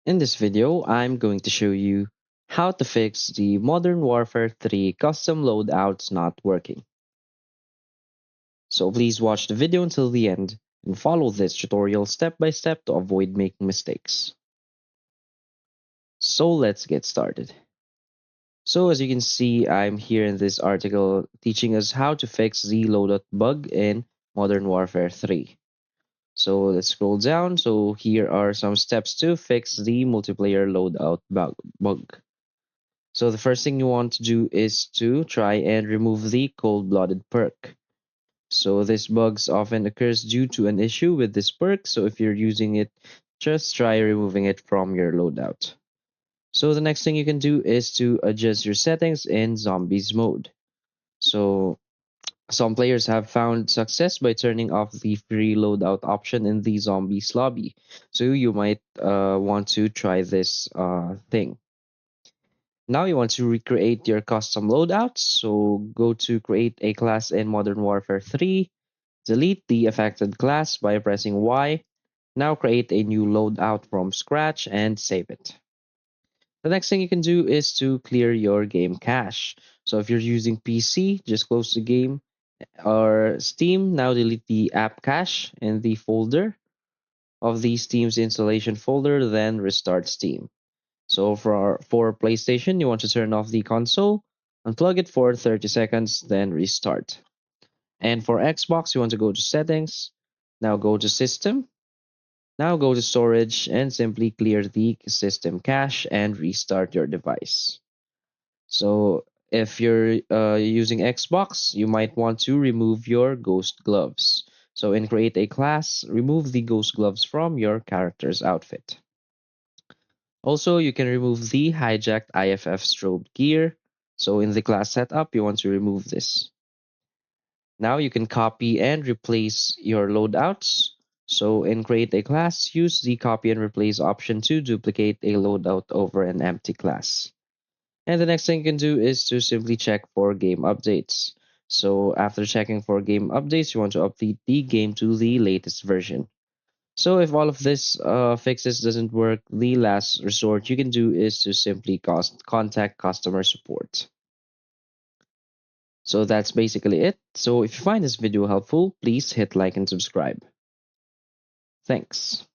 In this video, I'm going to show you how to fix the Modern Warfare 3 custom loadouts not working. So please watch the video until the end and follow this tutorial step by step to avoid making mistakes. So let's get started. So as you can see, I'm here in this article teaching us how to fix the loadout bug in Modern Warfare 3. So let's scroll down. So here are some steps to fix the multiplayer loadout bug. So the first thing you want to do is to try and remove the cold-blooded perk. So this bugs often occurs due to an issue with this perk, so if you're using it, just try removing it from your loadout. So the next thing you can do is to adjust your settings in zombies mode. So some players have found success by turning off the free loadout option in the zombies lobby. So you might want to try this thing. Now you want to recreate your custom loadouts. So go to create a class in Modern Warfare 3, delete the affected class by pressing Y. Now create a new loadout from scratch and save it. The next thing you can do is to clear your game cache. So if you're using PC, just close the game or Steam. Now delete the app cache in the folder of the Steam's installation folder, then restart Steam. So for PlayStation, you want to turn off the console, unplug it for 30 seconds, then restart. And for Xbox, you want to go to Settings, now go to System, now go to Storage, and simply clear the system cache and restart your device. So if you're using Xbox, you might want to remove your Ghost Gloves. So in Create a Class, remove the Ghost Gloves from your character's outfit. Also, you can remove the hijacked IFF strobe gear. So in the class setup, you want to remove this. Now you can copy and replace your loadouts. So in create a class, use the copy and replace option to duplicate a loadout over an empty class. And the next thing you can do is to simply check for game updates. So after checking for game updates, you want to update the game to the latest version. So if all of this fixes doesn't work, the last resort you can do is to simply contact customer support. So that's basically it. So if you find this video helpful, please hit like and subscribe. Thanks.